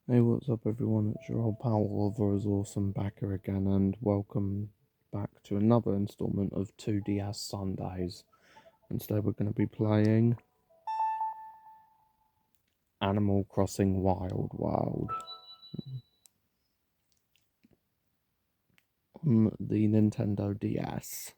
Hey, what's up, everyone? It's your old pal Oliver is awesome back here again, and welcome back to another installment of 2DS Sundays. And today we're going to be playing Animal Crossing Wild World on the Nintendo DS.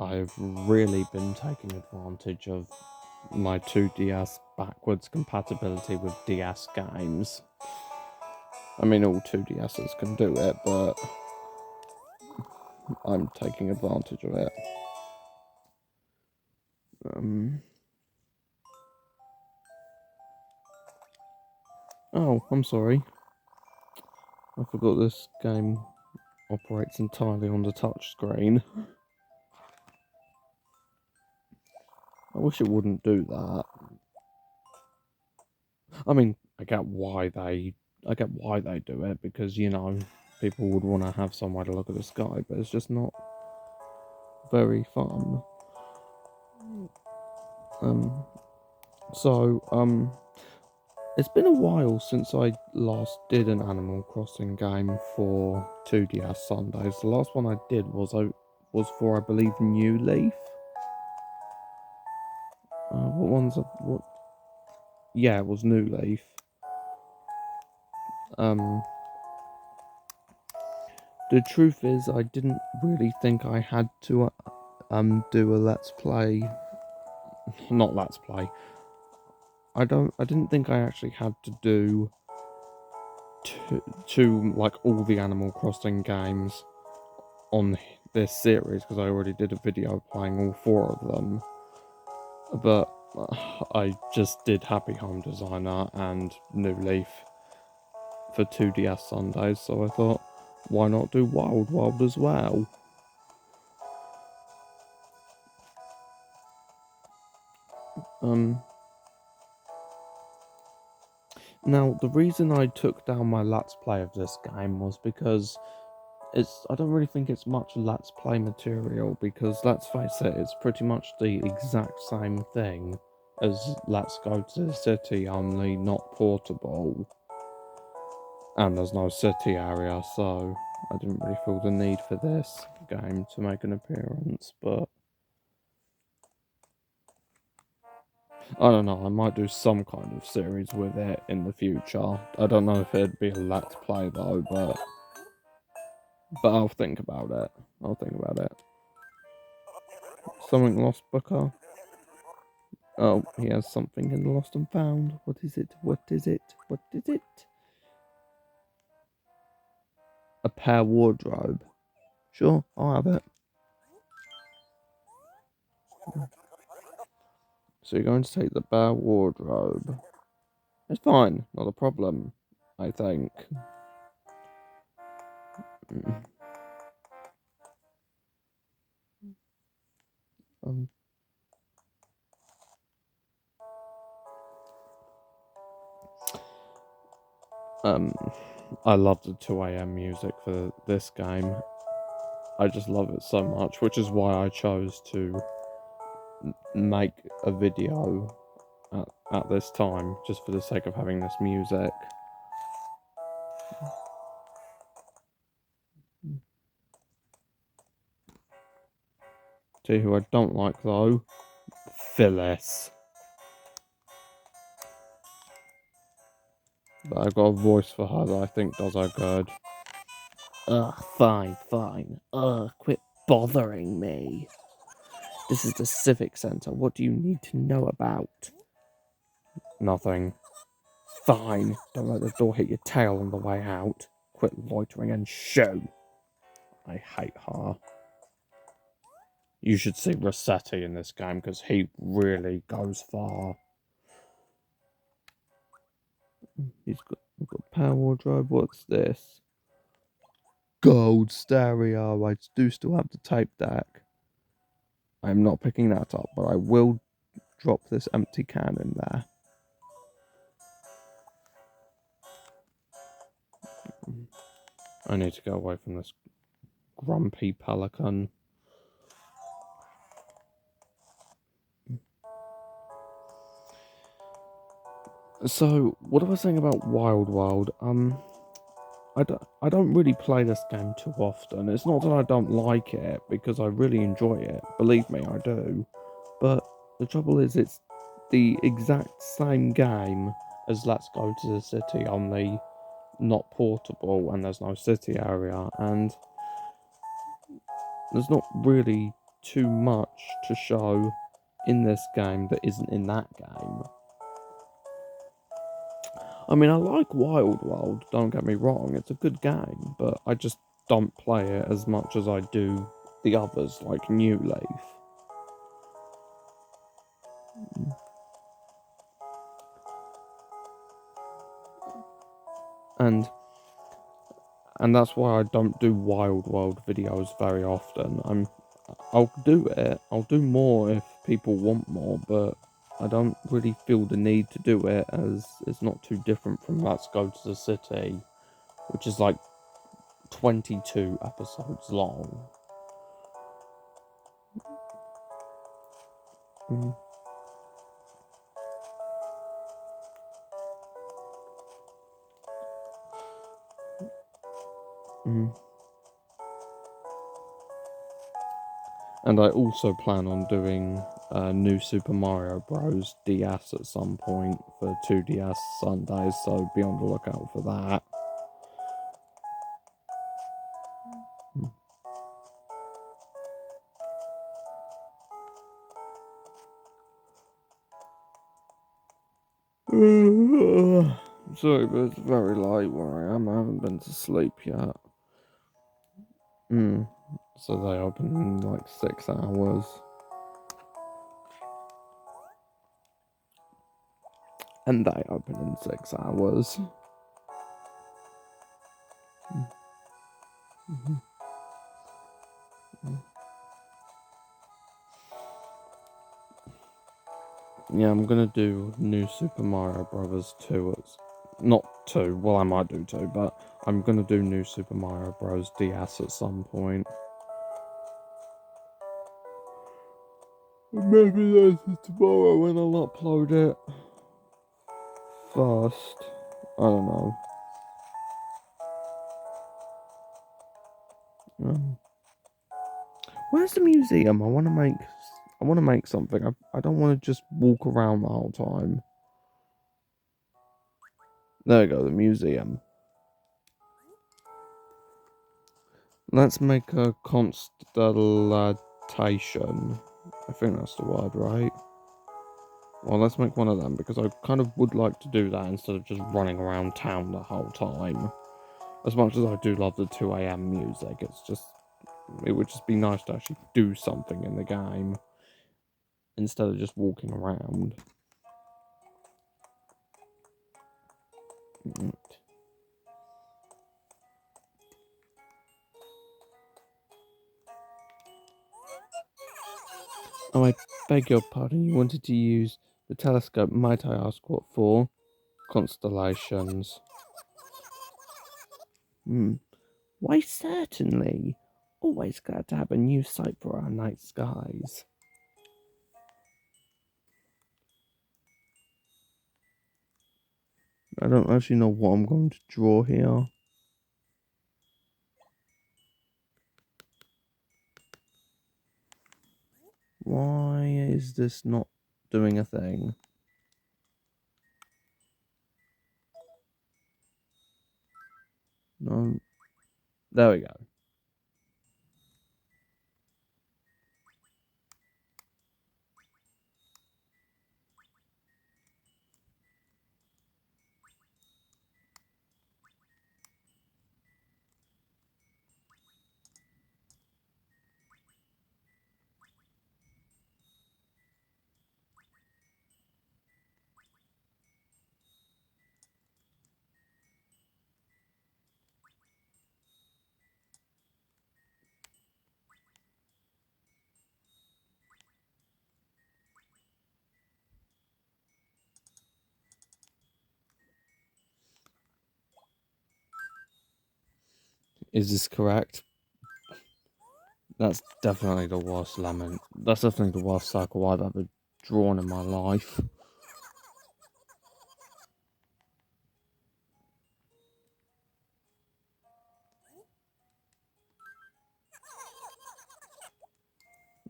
I've really been taking advantage of my 2DS backwards compatibility with DS games. I mean, all 2DSs can do it, but I'm taking advantage of it. Oh, I'm sorry. I forgot this game operates entirely on the touch screen. I wish it wouldn't do that. I mean, I get why they do it, because people would want to have somewhere to look at the sky, but it's just not very fun. Um, so it's been a while since I last did an Animal Crossing game for 2DS Sundays. The last one I did was for, I believe, New Leaf. What one's what? Yeah, it was New Leaf. The truth is, I didn't really think I had to do a let's play. Not let's play. I didn't think I actually had to do to like all the Animal Crossing games on this series, because I already did a video playing all 4 of them. But I just did Happy Home Designer and New Leaf for 2DS Sundays, so I thought, why not do Wild World as well? Now, the reason I took down my Let's Play of this game was because I don't really think it's much Let's Play material, because let's face it, it's pretty much the exact same thing as Let's Go to the City, only not portable. And there's no city area, so I didn't really feel the need for this game to make an appearance, but I don't know, I might do some kind of series with it in the future. I don't know if it'd be a Let's Play though, but I'll think about it. Something lost, Booker? Oh, he has something in the lost and found. What is it? A pair wardrobe. Sure, I'll have it. So you're going to take the bear wardrobe. It's fine, not a problem, I think. Um, um, I love the 2 a.m. music for this game. I just love it so much, which is why I chose to make a video at this time, just for the sake of having this music. Tell you who I don't like though, Phyllis. But I've got a voice for her that I think does her good. Ugh, fine. Quit bothering me. This is the Civic Center. What do you need to know about? Nothing. Fine. Don't let the door hit your tail on the way out. Quit loitering and shoo. I hate her. You should see Rossetti in this game, because he really goes far. We've got power wardrobe. What's this? Gold stereo. I do still have the tape deck. I'm not picking that up, but I will drop this empty can in there. I need to go away from this grumpy pelican. So, what I was saying about Wild World, I don't really play this game too often. It's not that I don't like it, because I really enjoy it. Believe me, I do. But the trouble is, it's the exact same game as Let's Go to the City, only not portable, and there's no city area, and there's not really too much to show in this game that isn't in that game. I mean, I like Wild World, don't get me wrong, it's a good game, but I just don't play it as much as I do the others, like New Leaf. And and that's why I don't do Wild World videos very often. I'll do it, I'll do more if people want more, but I don't really feel the need to do it, as it's not too different from Let's Go to the City, which is like 22 episodes long. Mm, mm. And I also plan on doing new Super Mario Bros. DS at some point for 2DS Sundays, so be on the lookout for that. Sorry, but it's very late where I am. I haven't been to sleep yet. So they open in like 6 hours. And they open in 6 hours. Yeah, I'm gonna do New Super Mario Bros. 2. It's not 2, well, I might do 2, but I'm gonna do New Super Mario Bros. DS at some point. Maybe later tomorrow when I'll upload it first. I don't know. Um, where's the museum? I want to make something. I don't want to just walk around the whole time. There we go, the museum. Let's make a constellation. I think that's the word, right? Well, let's make one of them, because I kind of would like to do that instead of just running around town the whole time. As much as I do love the 2 a.m. music, it would just be nice to actually do something in the game instead of just walking around. Oh, I beg your pardon, you wanted to use the telescope. Might I ask what for? Constellations. Why, certainly. Always glad to have a new sight for our night skies. I don't actually know what I'm going to draw here. Why is this not doing a thing? No. There we go. Is this correct? That's definitely the worst lemon. That's definitely the worst circle I've ever drawn in my life.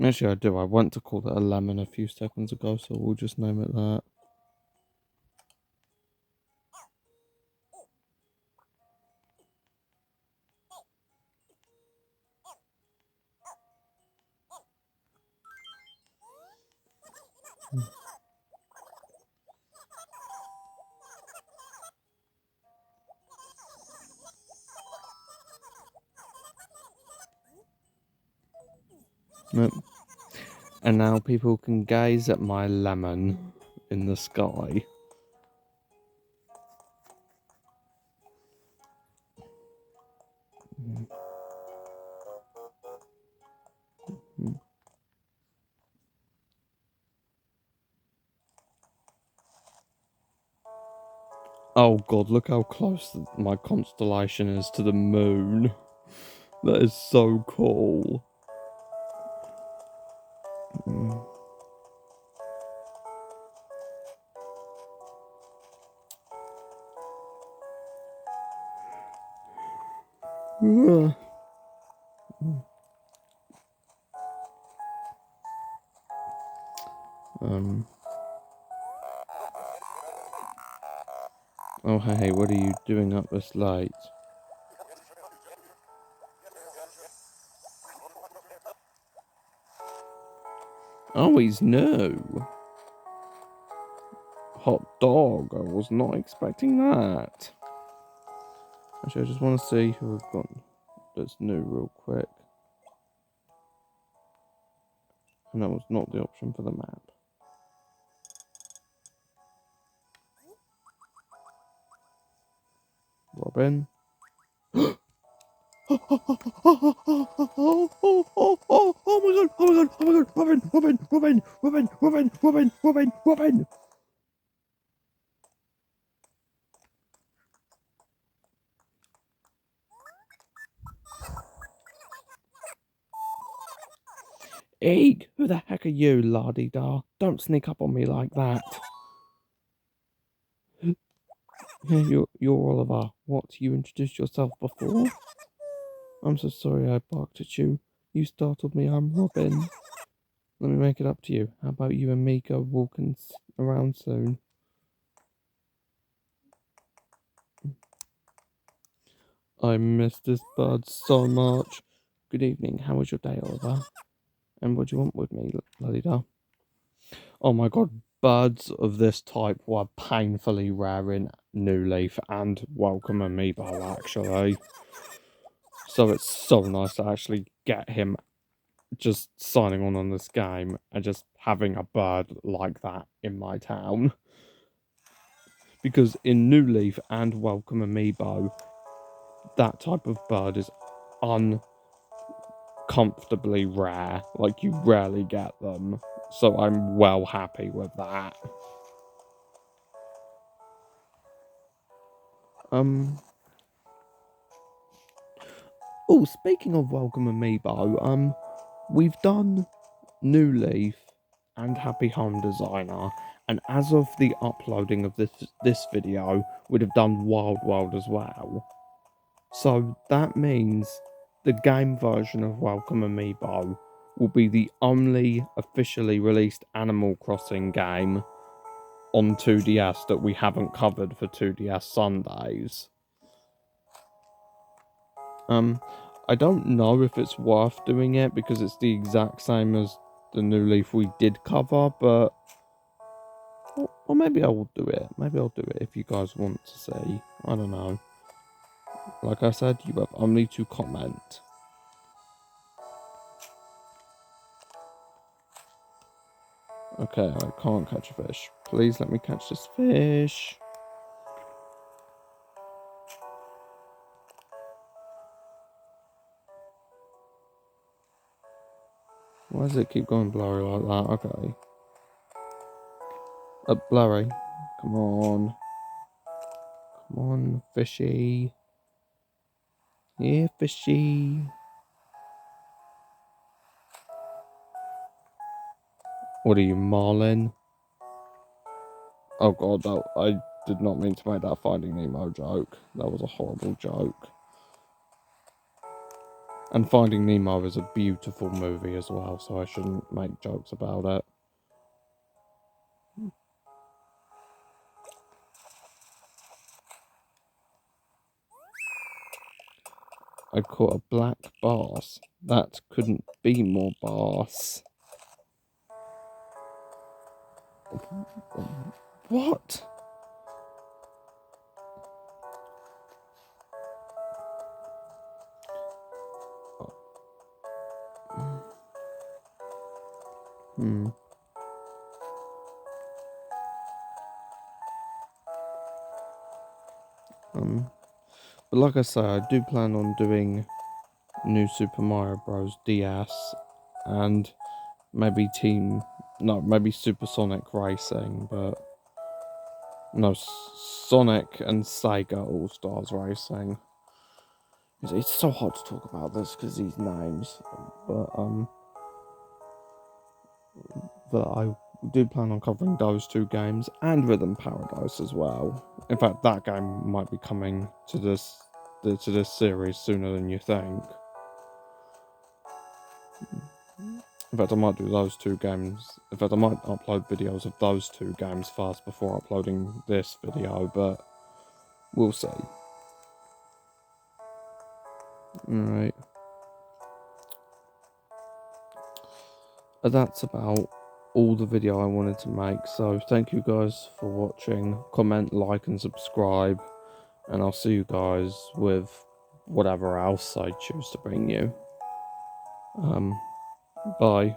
Actually, I do. I went to call it a lemon a few seconds ago, so we'll just name it that. Yep. And now people can gaze at my lemon in the sky. Oh god, look how close my constellation is to the moon. That is so cool. Oh hey, what are you doing up this late? Oh, he's new. Hot dog, I was not expecting that. Actually, I just want to see who I've got that's new real quick. And that was not the option for the map. Robin. Oh my god, oh my god, oh my god, Robin. Eek, who the heck are you, la-di-da? Don't sneak up on me like that. Yeah, you're Oliver. What, you introduced yourself before? I'm so sorry I barked at you. You startled me, I'm Robin. Let me make it up to you. How about you and me go walking around soon? I miss this bird so much. Good evening, how was your day, Oliver? And what do you want with me, la-di-da? Oh my god, birds of this type were painfully rare in New Leaf and Welcome Amiibo, actually. So it's so nice to actually get him just signing on this game and just having a bird like that in my town. Because in New Leaf and Welcome Amiibo, that type of bird is uncomfortably rare. Like, you rarely get them. So I'm well happy with that. Oh, speaking of Welcome Amiibo, we've done New Leaf and Happy Home Designer, and as of the uploading of this video, we'd have done Wild World as well. So that means the game version of Welcome Amiibo will be the only officially released Animal Crossing game on 2DS that we haven't covered for 2DS Sundays. I don't know if it's worth doing it because it's the exact same as the New Leaf we did cover, but or maybe I will do it. Maybe I'll do it if you guys want to see. I don't know. Like I said, you have only to comment. Okay, I can't catch a fish. Please let me catch this fish. Why does it keep going blurry like that? Okay. Blurry. Come on. Come on, fishy. Yeah, fishy. What are you, Marlin? Oh god, I did not mean to make that Finding Nemo joke. That was a horrible joke. And Finding Nemo is a beautiful movie as well, so I shouldn't make jokes about it. I caught a black bass. That couldn't be more bass. What? Hmm. But like I say, I do plan on doing New Super Mario Bros. DS and maybe maybe Supersonic Racing, but no, Sonic and Sega All Stars Racing. It's so hard to talk about this because these names, but I do plan on covering those two games and Rhythm Paradise as well. In fact, that game might be coming to this series sooner than you think. In fact, I might do those two games. In fact, I might upload videos of those two games first before uploading this video, but we'll see. Alright. That's about all the video I wanted to make, so thank you guys for watching. Comment, like, and subscribe, and I'll see you guys with whatever else I choose to bring you. Bye.